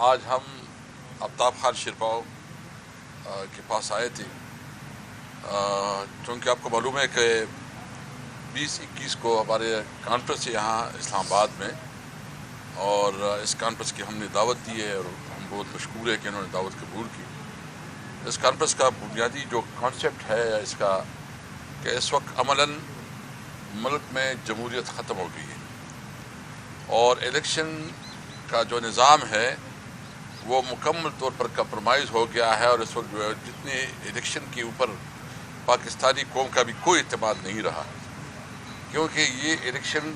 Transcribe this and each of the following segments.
آج ہم آفتاب خان شیرپاؤ کے پاس آئے تھے چونکہ آپ کو معلوم ہے کہ 20-21 کو ہمارے کانفرنس ہے یہاں اسلام آباد میں، اور اس کانفرنس کی ہم نے دعوت دی ہے اور ہم بہت مشکور ہے کہ انہوں نے دعوت قبول کی۔ اس کانفرنس کا بنیادی جو کانسیپٹ ہے اس کا کہ اس وقت عملاً ملک میں جمہوریت ختم ہو گئی ہے اور الیکشن کا جو نظام ہے وہ مکمل طور پر کمپرومائز ہو گیا ہے، اور اس وقت جو ہے جتنے الیکشن کے اوپر پاکستانی قوم کا بھی کوئی اعتماد نہیں رہا، کیونکہ یہ الیکشن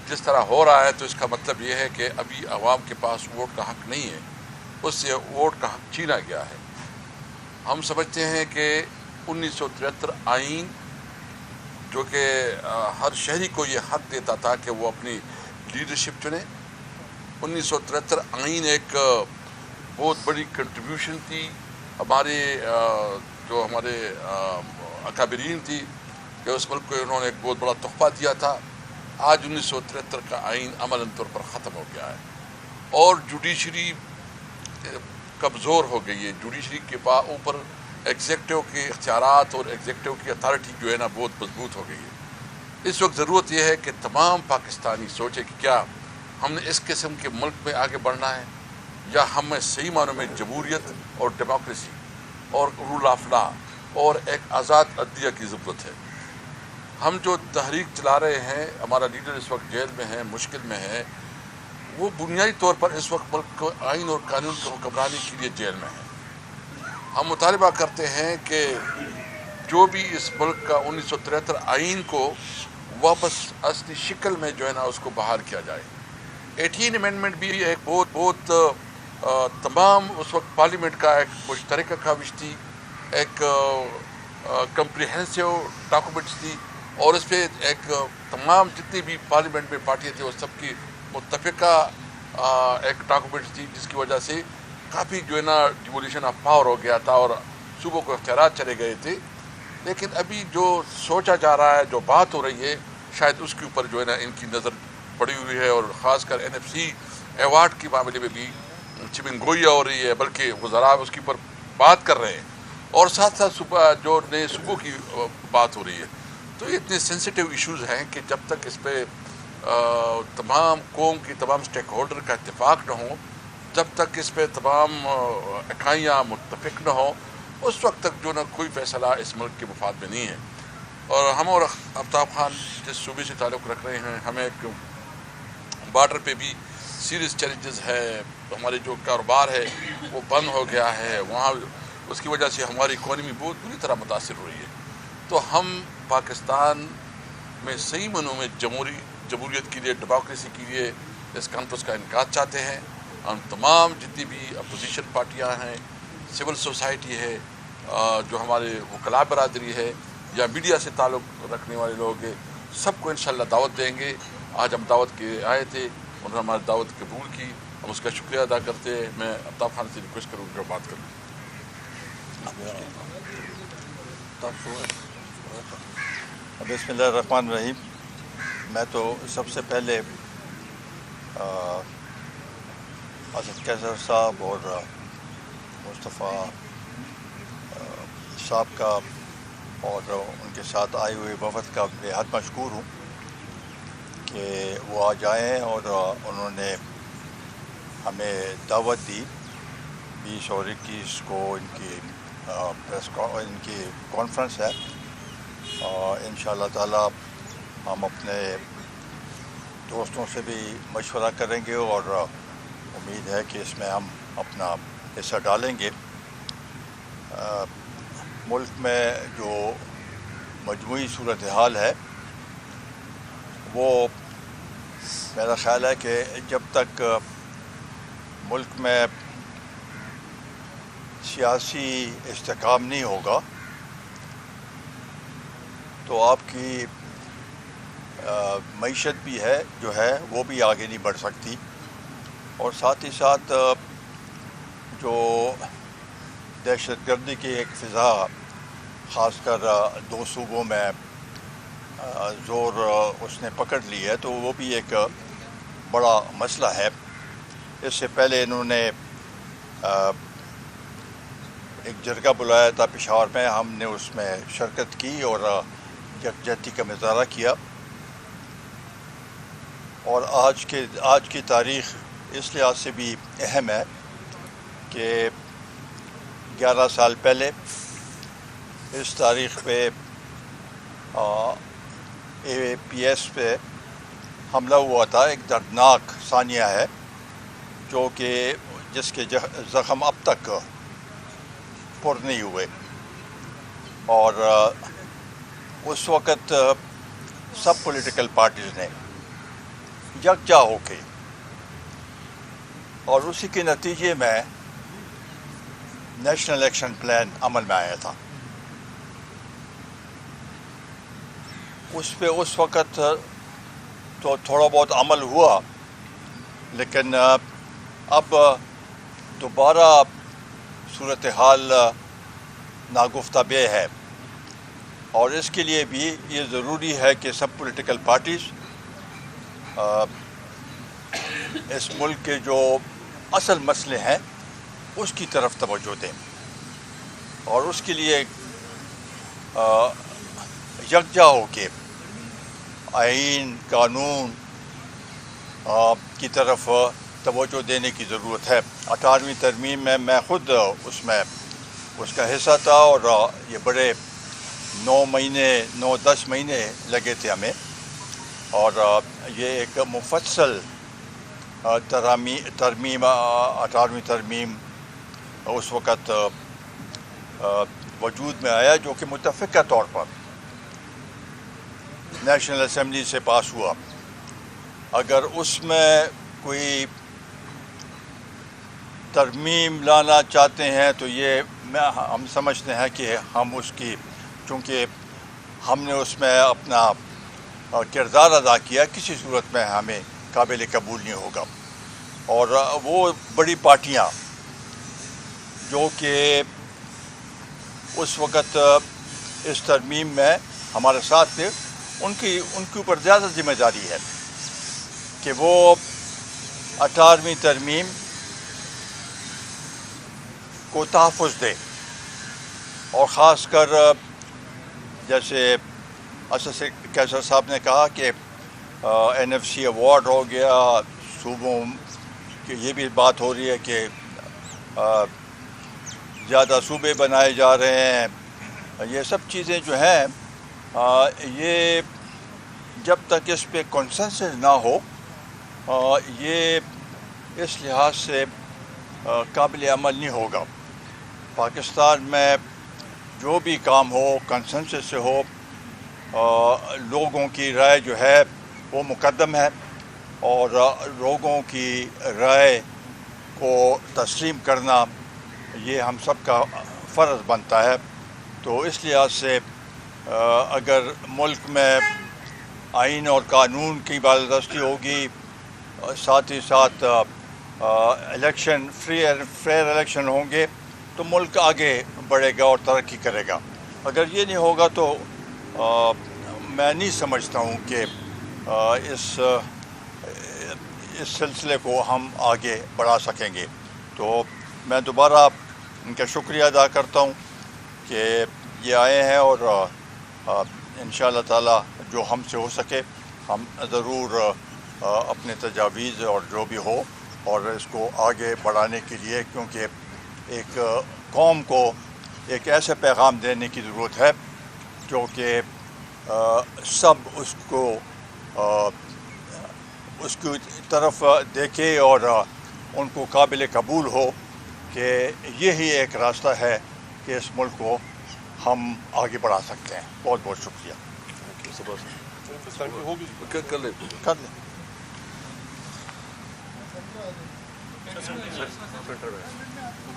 جس طرح ہو رہا ہے تو اس کا مطلب یہ ہے کہ ابھی عوام کے پاس ووٹ کا حق نہیں ہے، اس سے ووٹ کا حق چھینا گیا ہے۔ ہم سمجھتے ہیں کہ 1973 آئین جو کہ ہر شہری کو یہ حق دیتا تھا کہ وہ اپنی لیڈرشپ چنے، 1973 آئین ایک بہت بڑی کنٹریبیوشن تھی جو ہمارے اکابرین تھی کہ اس ملک کو انہوں نے ایک بہت بڑا تحفہ دیا تھا۔ آج 1973 کا آئین عملاً طور پر ختم ہو گیا ہے اور جوڈیشری کمزور ہو گئی ہے۔ جوڈیشری کے اوپر ایگزیکٹو کے اختیارات اور ایگزیکٹو کی اتھارٹی جو ہے نا بہت مضبوط ہو گئی ہے۔ اس وقت ضرورت یہ ہے کہ تمام پاکستانی سوچے کہ کیا ہم نے اس قسم کے ملک میں آگے بڑھنا ہے یا ہمیں صحیح معنوں میں جمہوریت اور ڈیموکریسی اور رول آف لا اور ایک آزاد عدلیہ کی ضرورت ہے۔ ہم جو تحریک چلا رہے ہیں، ہمارا لیڈر اس وقت جیل میں ہے، مشکل میں ہے، وہ بنیادی طور پر اس وقت ملک کو آئین اور قانون کی حکمرانی کے لیے جیل میں ہے۔ ہم مطالبہ کرتے ہیں کہ جو بھی اس ملک کا 1973 آئین کو واپس اصلی شکل میں جو ہے نا اس کو بحال کیا جائے۔ 18 امینڈمنٹ بھی ایک بہت تمام اس وقت پارلیمنٹ کا ایک مشترکہ کاوش تھی، ایک کمپریہنسو ڈاکومنٹس تھی، اور اس پہ ایک تمام جتنی بھی پارلیمنٹ میں پارٹیاں تھیں وہ سب کی متفقہ ایک ڈاکومنٹس تھی، جس کی وجہ سے کافی جو ہے نا ڈیولیشن آف پاور ہو گیا تھا اور صوبوں کو اختیارات چلے گئے تھے۔ لیکن ابھی جو سوچا جا رہا ہے، جو بات ہو رہی ہے، شاید اس کے اوپر جو ہے نا ان کی نظر پڑی ہوئی ہے، اور خاص کر NFC ایوارڈ کے معاملے میں بھی چمنگوئیاں ہو رہی ہے، بلکہ وزراء اس کے اوپر بات کر رہے ہیں، اور ساتھ ساتھ جو نئے صوبوں کی بات ہو رہی ہے۔ تو یہ اتنے سینسیٹیو ایشوز ہیں کہ جب تک اس پہ تمام قوم کی تمام سٹیک ہولڈر کا اتفاق نہ ہو، جب تک اس پہ تمام اکائیاں متفق نہ ہوں، اس وقت تک جو نا کوئی فیصلہ اس ملک کے مفاد میں نہیں ہے۔ اور ہم اور آفتاب خان جس صوبے سے تعلق رکھ رہے ہیں، ہمیں ایک بارڈر پہ بھی سیریس چیلنجز ہے، ہمارے جو کاروبار ہے وہ بند ہو گیا ہے وہاں، اس کی وجہ سے ہماری اکانومی بہت بری طرح متاثر ہو رہی ہے۔ تو ہم پاکستان میں صحیح معنوں میں جمہوریت کے لیے، ڈیموکریسی کے لیے اس کانفرنس کا انعقاد چاہتے ہیں۔ ہم تمام جتنی بھی اپوزیشن پارٹیاں ہیں، سول سوسائٹی ہے، جو ہمارے وکلاء برادری ہے یا میڈیا سے تعلق رکھنے والے لوگ ہیں، سب کو انشاءاللہ دعوت دیں گے۔ آج ہم دعوت کے آئے تھے، انہوں نے ہماری دعوت قبول کی، ہم اس کا شکریہ ادا کرتے ہیں۔ میں آفتاب خان سے ریکویسٹ کروں گا بات کروں۔ بسم اللہ الرحمن الرحیم۔ میں تو سب سے پہلے اسد کیسر صاحب اور مصطفیٰ صاحب کا اور ان کے ساتھ آئے ہوئے وفد کا بے حد مشکور ہوں کہ وہ آج آئے ہیں اور انہوں نے ہمیں دعوت دی 20 اور 21 کو ان کی کانفرنس ہے، اور انشاءاللہ تعالیٰ ہم اپنے دوستوں سے بھی مشورہ کریں گے اور امید ہے کہ اس میں ہم اپنا حصہ ڈالیں گے۔ ملک میں جو مجموعی صورتحال ہے وہ میرا خیال ہے کہ جب تک ملک میں سیاسی استحکام نہیں ہوگا تو آپ کی معیشت بھی جو ہے وہ بھی آگے نہیں بڑھ سکتی، اور ساتھ ہی ساتھ جو دہشت گردی کی ایک فضا خاص کر 2 صوبوں میں زور اس نے پکڑ لی ہے، تو وہ بھی ایک بڑا مسئلہ ہے۔ اس سے پہلے انہوں نے ایک جرگہ بلایا تھا پشاور میں، ہم نے اس میں شرکت کی اور یکجہتی کا مظاہرہ کیا. اور آج کی تاریخ اس لحاظ سے بھی اہم ہے کہ 11 سال پہلے اس تاریخ پہ اے پی ایس پہ حملہ ہوا تھا. ایک دردناک ثانیہ ہے جس کے زخم اب تک پر نہیں ہوئے. اور اس وقت سب پولیٹیکل پارٹیز نے یکجا ہو کے، اور اسی کے نتیجے میں نیشنل ایکشن پلان عمل میں آیا تھا. اس پہ اس وقت تو تھوڑا بہت عمل ہوا، لیکن اب دوبارہ صورتحال ناگفتہ بے ہے. اور اس کے لیے بھی یہ ضروری ہے کہ سب پولیٹیکل پارٹیز اس ملک کے جو اصل مسئلے ہیں اس کی طرف توجہ دیں، اور اس کے لیے یکجا ہو کے آئین قانون کی طرف توجہ دینے کی ضرورت ہے. 18ویں ترمیم میں میں خود اس کا حصہ تھا، اور یہ بڑے 9-10 مہینے لگے تھے ہمیں. اور یہ ایک مفصل ترمیم 18ویں ترمیم اس وقت وجود میں آیا، جو کہ متفقہ طور پر نیشنل اسمبلی سے پاس ہوا. اگر اس میں کوئی ترمیم لانا چاہتے ہیں تو ہم سمجھتے ہیں کہ ہم اس کی، چونکہ ہم نے اس میں اپنا کردار ادا کیا، کسی صورت میں ہمیں قابل قبول نہیں ہوگا. اور وہ بڑی پارٹیاں جو کہ اس وقت اس ترمیم میں ہمارے ساتھ تھے، ان کے اوپر زیادہ ذمہ داری ہے کہ وہ 18ویں ترمیم کو تحفظ دے. اور خاص کر جیسے اسد قیصر صاحب نے کہا کہ NFC ایوارڈ ہو گیا، صوبوں کی یہ بھی بات ہو رہی ہے کہ زیادہ صوبے بنائے جا رہے ہیں. یہ سب چیزیں جو ہیں یہ جب تک اس پہ کنسنسس نہ ہو، یہ اس لحاظ سے قابل عمل نہیں ہوگا. پاکستان میں جو بھی کام ہو کنسنسس سے ہو، لوگوں کی رائے جو ہے وہ مقدم ہے، اور لوگوں کی رائے کو تسلیم کرنا یہ ہم سب کا فرض بنتا ہے. تو اس لحاظ سے اگر ملک میں آئین اور قانون کی بالادستی ہوگی، ساتھ ہی ساتھ الیکشن فیئر الیکشن ہوں گے، تو ملک آگے بڑھے گا اور ترقی کرے گا. اگر یہ نہیں ہوگا تو میں نہیں سمجھتا ہوں کہ اس سلسلے کو ہم آگے بڑھا سکیں گے. تو میں دوبارہ ان کا شکریہ ادا کرتا ہوں کہ یہ آئے ہیں، اور انشاءاللہ تعالی جو ہم سے ہو سکے ہم ضرور اپنے تجاویز اور جو بھی ہو، اور اس کو آگے بڑھانے کے لیے، کیونکہ ایک قوم کو ایک ایسے پیغام دینے کی ضرورت ہے جو کہ سب اس کی طرف دیکھے اور ان کو قابل قبول ہو کہ یہی ایک راستہ ہے کہ اس ملک کو ہم آگے بڑھا سکتے ہیں. بہت بہت شکریہ. کر لیں.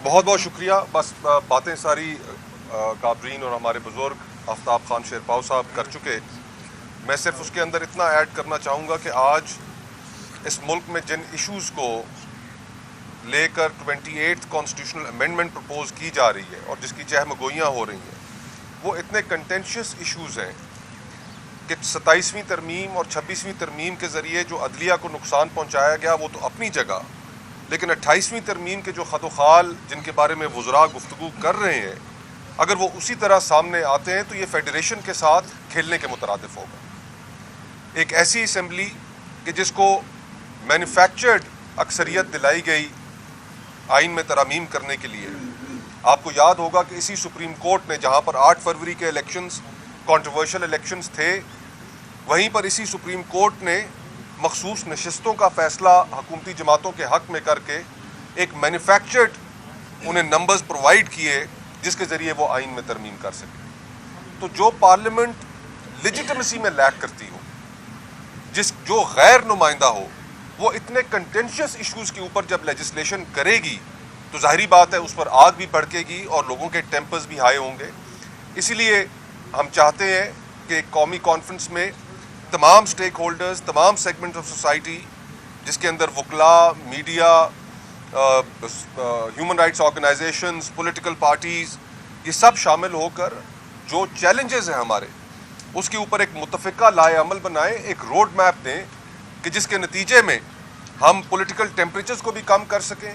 بہت بہت شکریہ. بس باتیں ساری کابرین اور ہمارے بزرگ آفتاب خان شیرپاؤ صاحب کر چکے. میں صرف اس کے اندر اتنا ایڈ کرنا چاہوں گا کہ آج اس ملک میں جن ایشوز کو لے کر 28 کانسٹیٹیوشنل امینڈمنٹ پرپوز کی جا رہی ہے اور جس کی چہمگوئیاں ہو رہی ہیں، وہ اتنے کنٹینشیس ایشوز ہیں کہ 27ویں ترمیم اور 26ویں ترمیم کے ذریعے جو عدلیہ کو نقصان پہنچایا گیا وہ تو اپنی جگہ، لیکن 28ویں ترمیم کے جو خط و خال جن کے بارے میں وزراء گفتگو کر رہے ہیں، اگر وہ اسی طرح سامنے آتے ہیں تو یہ فیڈریشن کے ساتھ کھیلنے کے مترادف ہوگا۔ ایک ایسی اسمبلی کہ جس کو مینوفیکچرڈ اکثریت دلائی گئی آئین میں ترامیم کرنے کے لیے۔ آپ کو یاد ہوگا کہ اسی سپریم کورٹ نے جہاں پر 8 فروری کے الیکشنز کنٹروورشل الیکشنز تھے، وہیں پر اسی سپریم کورٹ نے مخصوص نشستوں کا فیصلہ حکومتی جماعتوں کے حق میں کر کے ایک مینوفیکچرڈ انہیں نمبرز پرووائڈ کیے جس کے ذریعے وہ آئین میں ترمیم کر سکے۔ تو جو پارلیمنٹ لیجیٹمیسی میں لیک کرتی ہو، جو غیر نمائندہ ہو، وہ اتنے کنٹینشیس ایشوز کے اوپر جب لیجسلیشن کرے گی تو ظاہری بات ہے اس پر آگ بھی بھڑکے گی اور لوگوں کے ٹیمپرز بھی ہائی ہوں گے۔ اسی لیے ہم چاہتے ہیں کہ ایک قومی کانفرنس میں تمام سٹیک ہولڈرز، تمام سیگمنٹ آف سوسائٹی، جس کے اندر وکلاء، media, human rights organisations, political parties, یہ سب شامل ہو کر جو چیلنجز ہیں ہمارے، اس کے اوپر ایک متفقہ لائحہ عمل بنائیں، ایک روڈ میپ دیں کہ جس کے نتیجے میں ہم پولیٹیکل ٹیمپریچرز کو بھی کم کر سکیں،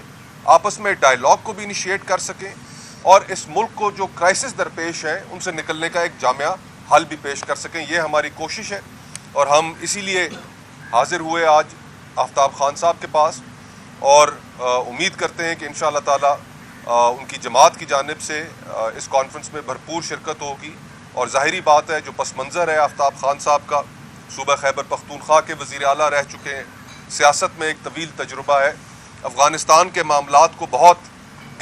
آپس میں ڈائیلاگ کو بھی انیشیٹ کر سکیں، اور اس ملک کو جو کرائسس درپیش ہیں ان سے نکلنے کا ایک جامع حل بھی پیش کر سکیں۔ یہ ہماری کوشش ہے، اور ہم اسی لیے حاضر ہوئے آج آفتاب خان صاحب کے پاس، اور امید کرتے ہیں کہ انشاءاللہ تعالی ان کی جماعت کی جانب سے اس کانفرنس میں بھرپور شرکت ہوگی۔ اور ظاہری بات ہے جو پس منظر ہے آفتاب خان صاحب کا، صوبہ خیبر پختونخوا کے وزیر اعلیٰ رہ چکے ہیں، سیاست میں ایک طویل تجربہ ہے، افغانستان کے معاملات کو بہت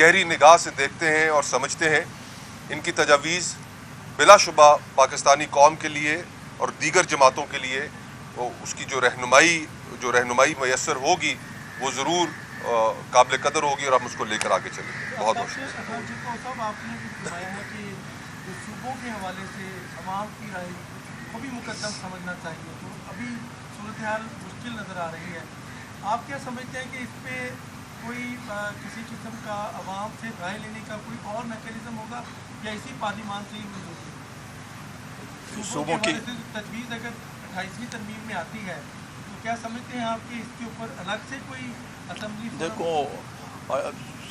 گہری نگاہ سے دیکھتے ہیں اور سمجھتے ہیں۔ ان کی تجاویز بلا شبہ پاکستانی قوم کے لیے اور دیگر جماعتوں کے لیے اس کی جو رہنمائی میسر ہوگی وہ ضرور قابل قدر ہوگی، اور ہم اس کو لے کر آگے چلیں گے۔ بہت بہت شکریہ۔ آپ نے بھی فرمایا ہے کہ جو صوبوں کے حوالے سے عوام کی رائے کو بھی مقدم سمجھنا چاہیے، تو ابھی صورتحال مشکل نظر آ رہی ہے۔ آپ کیا سمجھتے ہیں کہ اس پہ کوئی کسی قسم کا عوام سے رائے لینے کا کوئی اور میکینزم ہوگا یا اسی پارلیمان سے ہی منظور ہوگی؟ صوبوں کے حوالے سے تجویز اگر 28ویں ترمیم میں آتی ہے تو کیا سمجھتے ہیں آپ کہ اس کے اوپر الگ سے کوئی اسمبلی؟ دیکھو،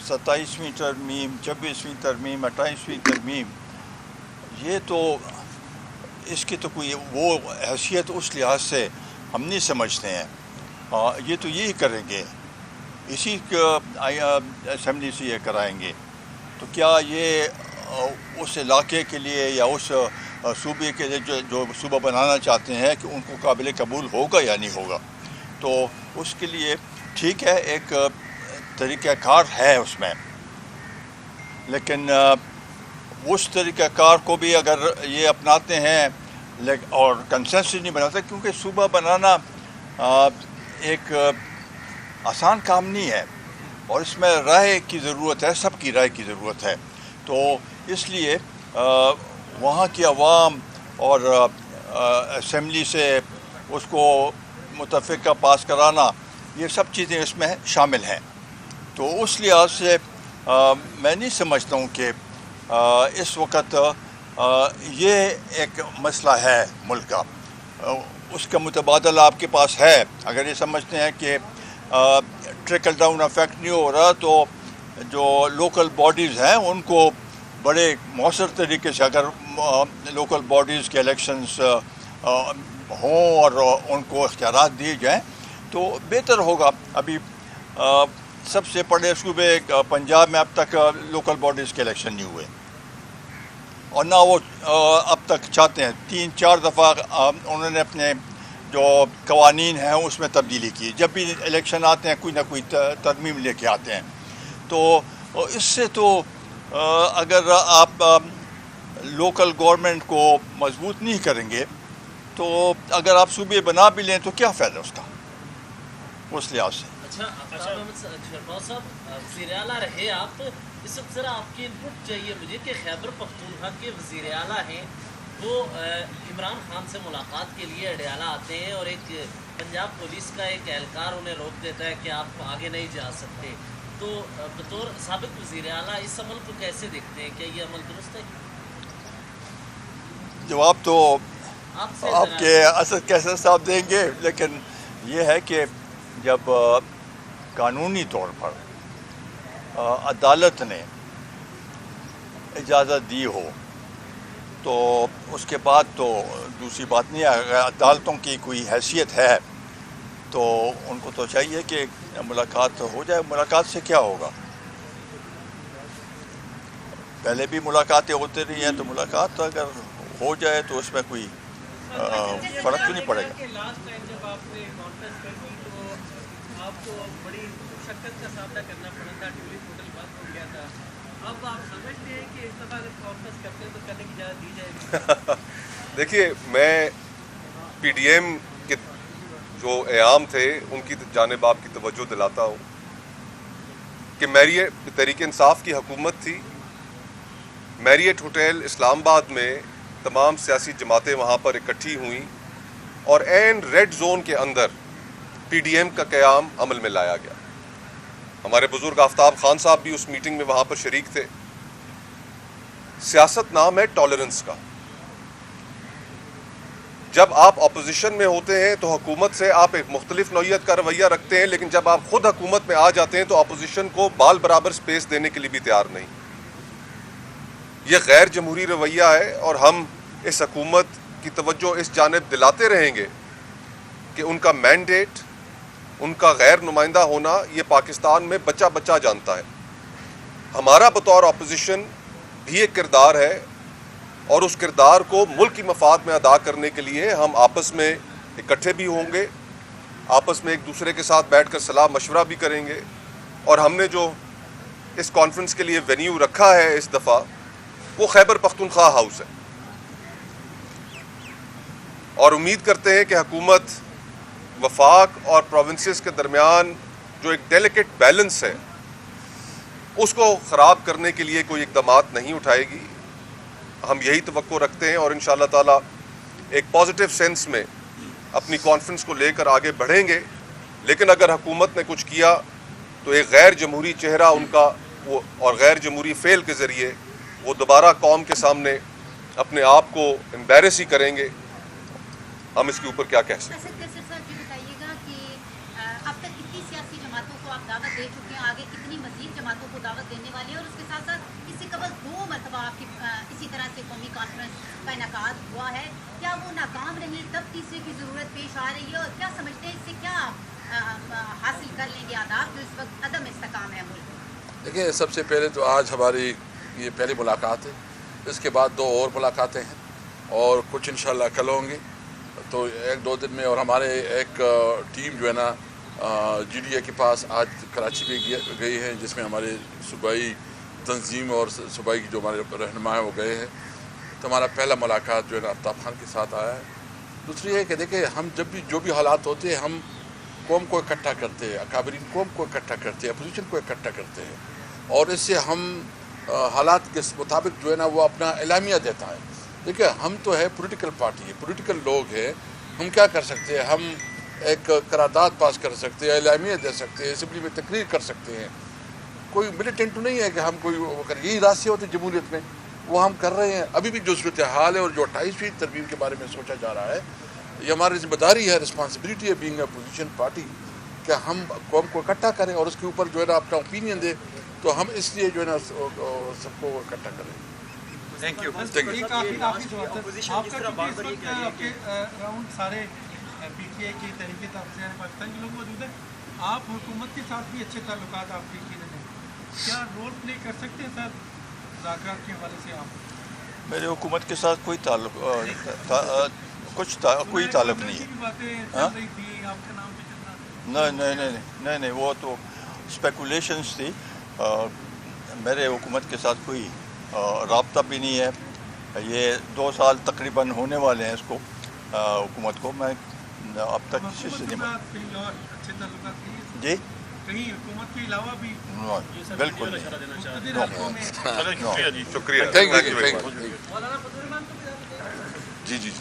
27ویں ترمیم، 26ویں ترمیم، 28ویں ترمیم، یہ تو اس کی تو کوئی وہ حیثیت اس لحاظ سے ہم نہیں سمجھتے ہیں۔ یہ تو یہی کریں گے، اسی اسمبلی سے یہ کرائیں گے، تو کیا یہ اس علاقے کے لیے یا اس صوبے کے لیے جو صوبہ بنانا چاہتے ہیں کہ ان کو قابل قبول ہوگا یا نہیں ہوگا؟ تو اس کے لیے ٹھیک ہے، ایک طریقہ کار ہے اس میں، لیکن اس طریقہ کار کو بھی اگر یہ اپناتے ہیں اور کنسنسس نہیں بناتے، کیونکہ صوبہ بنانا ایک آسان کام نہیں ہے، اور اس میں رائے کی ضرورت ہے، سب کی رائے کی ضرورت ہے۔ تو اس لیے وہاں کی عوام اور اسمبلی سے اس کو متفقہ پاس کرانا، یہ سب چیزیں اس میں شامل ہیں۔ تو اس لحاظ سے میں نہیں سمجھتا ہوں کہ اس وقت یہ ایک مسئلہ ہے ملک کا، اس کا متبادل آپ کے پاس ہے۔ اگر یہ سمجھتے ہیں کہ ٹریکل ڈاؤن افیکٹ نہیں ہو رہا، تو جو لوکل باڈیز ہیں ان کو بڑے مؤثر طریقے سے اگر لوکل باڈیز کے الیکشنز ہوں اور ان کو اختیارات دیے جائیں تو بہتر ہوگا۔ ابھی سب سے بڑے صوبے پنجاب میں اب تک لوکل باڈیز کے الیکشن نہیں ہوئے، اور نہ وہ اب تک چاہتے ہیں۔ 3-4 دفعہ انہوں نے اپنے جو قوانین ہیں اس میں تبدیلی کی، جب بھی الیکشن آتے ہیں کوئی نہ کوئی ترمیم لے کے آتے ہیں۔ تو اس سے تو اگر آپ لوکل گورنمنٹ کو مضبوط نہیں کریں گے تو اگر آپ صوبے بنا بھی لیں تو کیا فائدہ اس کا، اس لحاظ سے۔ اچھا محمد شیرپاؤ صاحب، وزیر اعلیٰ رہے آپ، اس وقت ذرا آپ کی انپٹ چاہیے مجھے کہ خیبر پختونخوا کے وزیر اعلیٰ ہیں، وہ عمران خان سے ملاقات کے لیے اڈیالہ آتے ہیں، اور ایک پنجاب پولیس کا ایک اہلکار انہیں روک دیتا ہے کہ آپ آگے نہیں جا سکتے۔ تو بطور سابق وزیر اعلیٰ اس عمل کو کیسے دیکھتے ہیں؟ کیا یہ عمل درست ہے؟ جواب تو آپ کے اسد کیسر صاحب دیں گے، لیکن یہ ہے کہ جب قانونی طور پر عدالت نے اجازت دی ہو تو اس کے بعد تو دوسری بات نہیں ہے. اگر عدالتوں کی کوئی حیثیت ہے تو ان کو تو چاہیے کہ ملاقات ہو جائے. ملاقات سے کیا ہوگا؟ پہلے بھی ملاقاتیں ہوتی رہی ہیں, تو ملاقات اگر ہو جائے تو اس میں کوئی فرق تو نہیں پڑے گا. لاسٹ ٹائم جب آپ نے کانفرنس کی تو آپ کو بڑی مشقت کا سامنا کرنا پڑا تھا, ٹولپ ہوٹل بند ہو گیا تھا. اب آپ سمجھتے ہیں کہ اس دفعہ اگر کانفرنس کرتے ہیں تو کرنے کی اجازت دی جائے گی؟ دیکھیے, میں پی ڈی ایم کے جو ایام تھے ان کی جانب آپ کی توجہ دلاتا ہوں کہ تحریک انصاف کی حکومت تھی. میریٹ ہوٹل اسلام آباد میں تمام سیاسی جماعتیں وہاں پر اکٹھی ہوئیں اور عین ریڈ زون کے اندر پی ڈی ایم کا قیام عمل میں لایا گیا. ہمارے بزرگ آفتاب خان صاحب بھی اس میٹنگ میں وہاں پر شریک تھے. سیاست نام ہے ٹالرنس کا. جب آپ اپوزیشن میں ہوتے ہیں تو حکومت سے آپ ایک مختلف نوعیت کا رویہ رکھتے ہیں, لیکن جب آپ خود حکومت میں آ جاتے ہیں تو اپوزیشن کو بال برابر سپیس دینے کے لیے بھی تیار نہیں. یہ غیر جمہوری رویہ ہے اور ہم اس حکومت کی توجہ اس جانب دلاتے رہیں گے کہ ان کا مینڈیٹ, ان کا غیر نمائندہ ہونا یہ پاکستان میں بچہ بچہ جانتا ہے. ہمارا بطور اپوزیشن بھی ایک کردار ہے اور اس کردار کو ملک کی مفاد میں ادا کرنے کے لیے ہم آپس میں اکٹھے بھی ہوں گے, آپس میں ایک دوسرے کے ساتھ بیٹھ کر صلاح مشورہ بھی کریں گے. اور ہم نے جو اس کانفرنس کے لیے وینیو رکھا ہے اس دفعہ وہ خیبر پختونخوا ہاؤس ہے, اور امید کرتے ہیں کہ حکومت وفاق اور پروونسز کے درمیان جو ایک ڈیلیکیٹ بیلنس ہے اس کو خراب کرنے کے لیے کوئی اقدامات نہیں اٹھائے گی. ہم یہی توقع رکھتے ہیں اور ان شاء اللہ تعالیٰ ایک پازیٹیو سینس میں اپنی کانفرنس کو لے کر آگے بڑھیں گے. لیکن اگر حکومت نے کچھ کیا تو ایک غیر جمہوری چہرہ ان کا وہ اور غیر جمہوری فعل کے ذریعے وہ دوبارہ قوم کے سامنے اپنے آپ کو امبیرس ہی کریں گے. ہم اس کے اوپر کیا کہہ سکتے ہیں؟ صاحب یہ بتائیے گا کہ اب تک کتنی سیاسی جماعتوں کو آپ دعوت دے چکے ہیں, آگے کتنی مزید جماعتوں کو دعوت دینے والے ہیں, اور اس کے ساتھ ساتھ اس سے قبل 2 مرتبہ آپ کی اسی طرح سے قومی کانفرنس کا انعقاد ہوا ہے, کیا وہ ناکام رہی, تب تیسرے کی ضرورت پیش آ رہی ہے, اور کیا سمجھتے ہیں اس سے کیا حاصل کر لیں گے اہداف جو اس وقت عدم استحکام ہے ملک میں؟ دیکھیں, سب سے پہلے تو آج ہماری یہ پہلی ملاقات ہے, اس کے بعد 2 اور ملاقاتیں ہیں اور کچھ انشاءاللہ کل ہوں گی. تو 1-2 دن میں, اور ہمارے ایک ٹیم جو ہے نا جی ڈی اے کے پاس آج کراچی میں گئی ہے, جس میں ہمارے صوبائی تنظیم اور صوبائی کی جو ہمارے رہنما ہیں وہ گئے ہیں. تو ہمارا پہلا ملاقات جو ہے نا آفتاب خان کے ساتھ آیا ہے. دوسری ہے کہ دیکھیں, ہم جب بھی جو بھی حالات ہوتے ہیں ہم قوم کو اکٹھا کرتے ہیں, اکابرین قوم کو اکٹھا کرتے ہیں, اپوزیشن کو اکٹھا کرتے ہیں, اور اس سے ہم حالات کے مطابق جو ہے نا وہ اپنا اعلامیہ دیتا ہے. دیکھیں, ہم تو ہے پولیٹیکل پارٹی ہے, پولیٹیکل لوگ ہیں, ہم کیا کر سکتے ہیں؟ ہم ایک قرارداد پاس کر سکتے ہیں, اعلامیہ دے سکتے ہیں, اسمبلی میں تقریر کر سکتے ہیں. کوئی ملیٹنٹ نہیں ہے کہ ہم کوئی وہ کریں. یہی راستے ہوتے جمہوریت میں, وہ ہم کر رہے ہیں. ابھی بھی جو صورتحال ہے اور جو 28ویں ترمیم کے بارے میں سوچا جا رہا ہے, یہ ہماری ذمہ داری ہے, رسپانسبلٹی ہے بینگ اپوزیشن پارٹی, کہ ہم قوم کو اکٹھا کریں اور اس کے اوپر جو ہے نا اپنا اوپینین دیں. تو ہم اس لیے جو ہے نا سب کو اکٹھا کریں. Thank you. آپ کا آپ کے راؤنڈ سارے پی ٹی آئی کی تحریک تحفظ پاکستان کے لوگ موجود ہیں, آپ حکومت کے ساتھ بھی اچھے تعلقات آپ کے یقیناً ہیں, کیا رول پلے کر سکتے ہیں سر مذاکرات کے حوالے سے؟ آپ میرے حکومت کے ساتھ کوئی تعلق کوئی تعلق نہیں ہے. نہیں, وہ تو اسپیکولیشنس تھی. میرے حکومت کے ساتھ کوئی رابطہ بھی نہیں ہے. یہ 2 سال تقریباً ہونے والے ہیں اس کو, حکومت کو. میں اب تک کسی سے نہیں جی کہیں حکومت کے علاوہ بھی بالکل شکریہ. Thank you. جی.